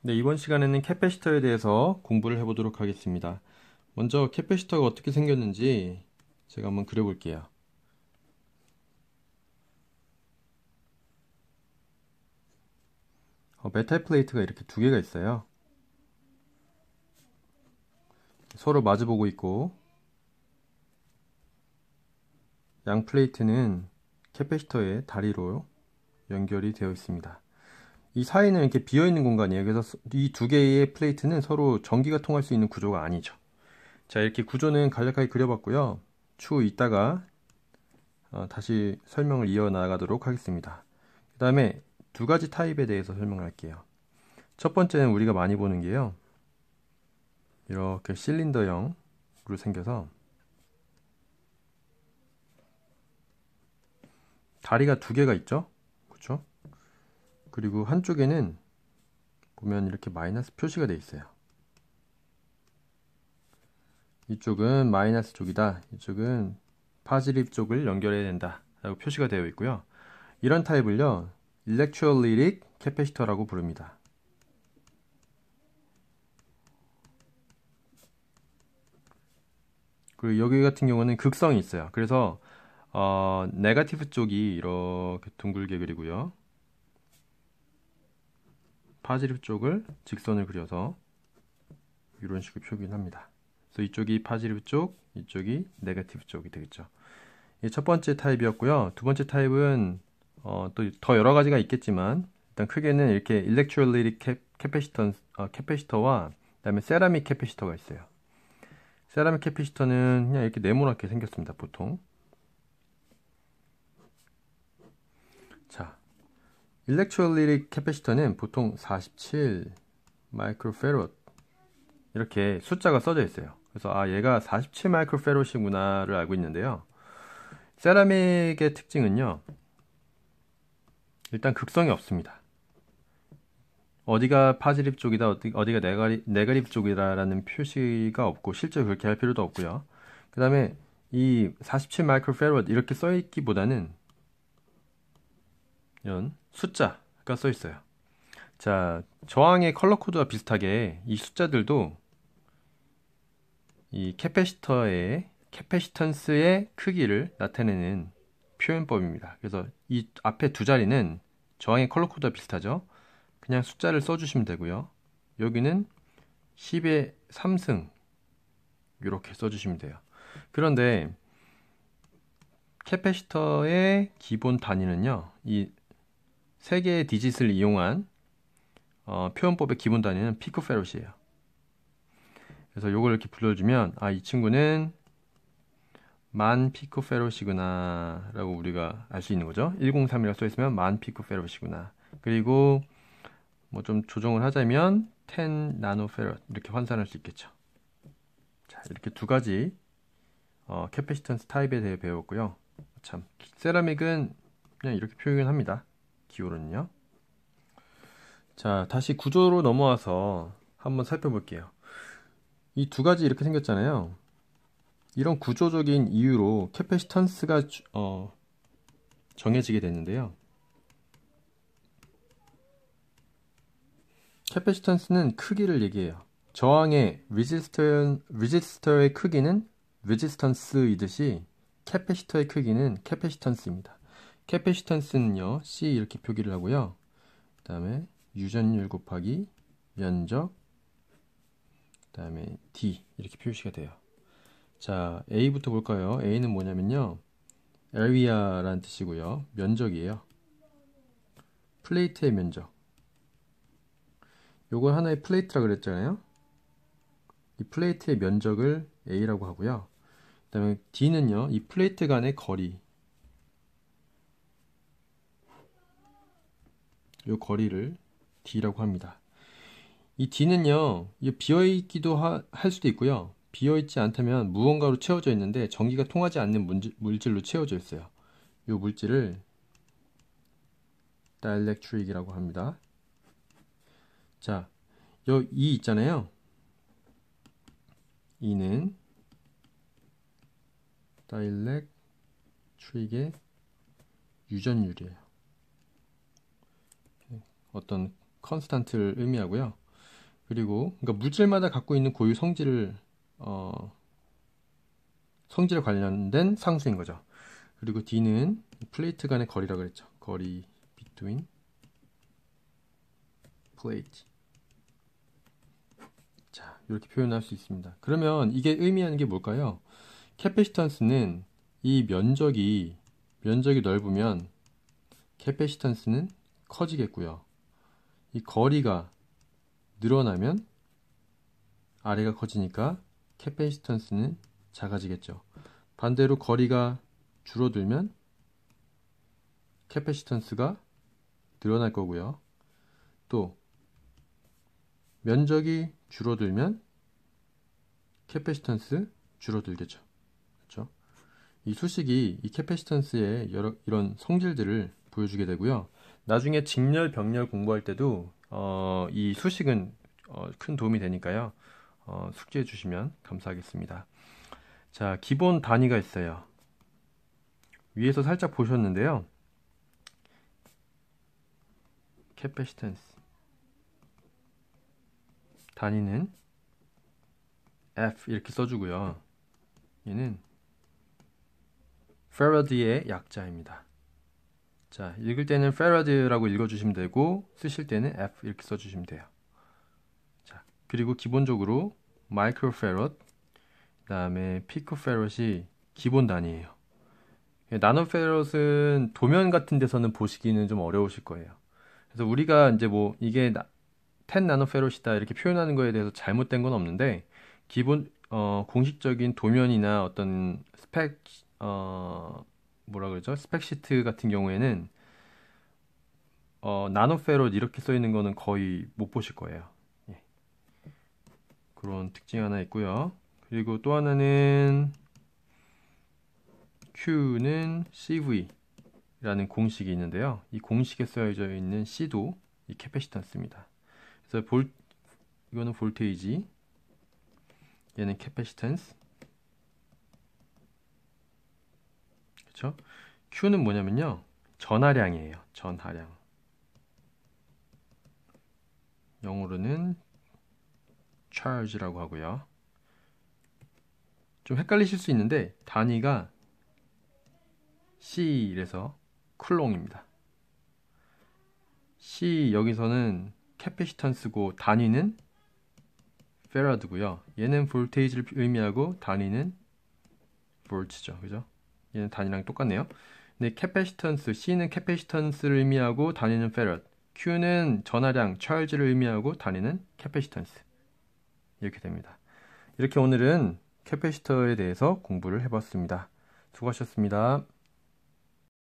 네, 이번 시간에는 캐패시터에 대해서 공부를 해보도록 하겠습니다. 먼저 캐패시터가 어떻게 생겼는지 제가 한번 그려볼게요. 메탈 플레이트가 이렇게 두 개가 있어요. 서로 마주보고 있고, 양 플레이트는 캐패시터의 다리로 연결이 되어 있습니다. 이 사이는 이렇게 비어있는 공간이에요. 그래서 이 두 개의 플레이트는 서로 전기가 통할 수 있는 구조가 아니죠. 자, 이렇게 구조는 간략하게 그려봤고요. 추후 이따가 다시 설명을 이어나가도록 하겠습니다. 그 다음에 두 가지 타입에 대해서 설명할게요. 첫 번째는 우리가 많이 보는 게요. 이렇게 실린더형으로 생겨서 다리가 두 개가 있죠? 그렇죠? 그리고 한쪽에는 보면 이렇게 마이너스 표시가 되어 있어요. 이쪽은 마이너스 쪽이다. 이쪽은 파지티브 쪽을 연결해야 된다. 라고 표시가 되어 있고요. 이런 타입을요. 일렉트롤리틱 캐패시터라고 부릅니다. 그리고 여기 같은 경우는 극성이 있어요. 그래서 네거티브 쪽이 이렇게 둥글게 그리고요. 파지티브 쪽을 직선을 그려서 이런 식으로 표기를 합니다. 그래서 이쪽이 파지티브 쪽, 이쪽이 네거티브 쪽이 되겠죠. 이게 첫 번째 타입이었고요. 두 번째 타입은 또 더 여러 가지가 있겠지만 일단 크게는 이렇게 일렉트롤리틱 캐패시터와 그다음에 세라믹 캐패시터가 있어요. 세라믹 캐패시터는 그냥 이렇게 네모나게 생겼습니다. 보통. 자, 일렉트롤리틱 캐패시터는 보통 47 마이크로페롯 이렇게 숫자가 써져 있어요. 그래서 얘가 47 마이크로페롯이구나를 알고 있는데요. 세라믹의 특징은요. 일단 극성이 없습니다. 어디가 파지티브 쪽이다, 어디가 네거티브 쪽이다라는 표시가 없고 실제로 그렇게 할 필요도 없고요. 그 다음에 이 47 마이크로페롯 이렇게 써 있기보다는 이런 숫자가 써 있어요. 자, 저항의 컬러 코드와 비슷하게 이 숫자들도 이 캐패시터의 캐패시턴스의 크기를 나타내는 표현법입니다. 그래서 이 앞에 두 자리는 저항의 컬러 코드와 비슷하죠. 그냥 숫자를 써주시면 되고요. 여기는 10의 3승 이렇게 써주시면 돼요. 그런데 캐패시터의 기본 단위는요. 이 세 개의 디짓을 이용한 표현법의 기본 단위는 피코페롯이에요. 그래서 이걸 이렇게 불러주면 이 친구는 만 피코페롯이구나 라고 우리가 알 수 있는 거죠. 103이라고 써있으면 만 피코페롯이구나. 그리고 뭐 좀 조정을 하자면 10 나노페롯 이렇게 환산할 수 있겠죠. 자, 이렇게 두 가지 캐패시턴스 타입에 대해 배웠고요. 참, 세라믹은 그냥 이렇게 표현합니다. 기호로는요. 자, 다시 구조로 넘어와서 한번 살펴볼게요. 이 두 가지 이렇게 생겼잖아요. 이런 구조적인 이유로 캐패시턴스가 정해지게 됐는데요. 캐패시턴스는 크기를 얘기해요. 저항의 레지스터의 크기는 레지스턴스이듯이 캐패시터의 크기는 캐패시턴스입니다. 캐패시턴스는요, C 이렇게 표기를 하고요. 그 다음에 유전율 곱하기 면적, 그 다음에 D 이렇게 표시가 돼요. 자, A부터 볼까요? A는 뭐냐면요, area라는 뜻이고요. 면적이에요. 플레이트의 면적. 요건 하나의 플레이트라 그랬잖아요. 이 플레이트의 면적을 A라고 하고요. 그 다음에 D는요, 이 플레이트 간의 거리. 요 거리를 D라고 합니다. 이 D는요, 이게 비어있기도 할 수도 있고요. 비어있지 않다면 무언가로 채워져 있는데 전기가 통하지 않는 물질로 채워져 있어요. 요 물질을 다이렉트릭이라고 합니다. 자, 요 E 있잖아요. E는 다이렉트릭의 유전율이에요. 어떤 컨스탄트를 의미하고요. 그리고 그러니까 물질마다 갖고 있는 고유 성질을 성질에 관련된 상수인 거죠. 그리고 D는 플레이트 간의 거리라고 그랬죠. 거리 between plate. 자, 이렇게 표현할 수 있습니다. 그러면 이게 의미하는 게 뭘까요? 캐패시턴스는 이 면적이 넓으면 캐패시턴스는 커지겠고요. 이 거리가 늘어나면 아래가 커지니까 캐패시턴스는 작아지겠죠. 반대로 거리가 줄어들면 캐패시턴스가 늘어날 거고요. 또 면적이 줄어들면 캐패시턴스 줄어들겠죠. 그렇죠? 이 수식이 이 캐패시턴스의 여러 이런 성질들을 보여주게 되고요. 나중에 직렬, 병렬 공부할 때도 이 수식은 큰 도움이 되니까요. 숙지해 주시면 감사하겠습니다. 자, 기본 단위가 있어요. 위에서 살짝 보셨는데요. 캐패시턴스 단위는 F 이렇게 써주고요. 얘는 Faraday의 약자입니다. 자, 읽을 때는 Faraday라고 읽어주시면 되고 쓰실 때는 F 이렇게 써주시면 돼요. 자, 그리고 기본적으로 마이크로페럿, 그 다음에 피코페럿이 기본 단위예요. 나노페럿은 도면 같은 데서는 보시기는 좀 어려우실 거예요. 그래서 우리가 이제 뭐 이게 10 나노페럿이다 이렇게 표현하는 거에 대해서 잘못된 건 없는데 기본 공식적인 도면이나 어떤 스펙 뭐라 그러죠? 스펙 시트 같은 경우에는 나노페럿 이렇게 써 있는 거는 거의 못 보실 거예요. 예. 그런 특징 하나 있고요. 그리고 또 하나는 Q는 CV라는 공식이 있는데요. 이 공식에 쓰여져 있는 C도 이 캐패시턴스입니다. 그래서 이거는 볼테이지, 얘는 캐패시턴스. 그렇죠? Q는 뭐냐면요. 전하량이에요. 전하량. 영어로는 charge라고 하고요. 좀 헷갈리실 수 있는데 단위가 C 이래서 쿨롱입니다. C 여기서는 캐패시턴스고 단위는 페라드고요. 얘는 볼테이지를 의미하고 단위는 볼트죠. 그죠? 얘는 단위랑 똑같네요. 근데 캐패시턴스 C는 캐패시턴스를 의미하고 단위는 페라드. Q는 전하량 charge를 의미하고 단위는 캐패시턴스. 이렇게 됩니다. 이렇게 오늘은 캐패시터에 대해서 공부를 해봤습니다. 수고하셨습니다.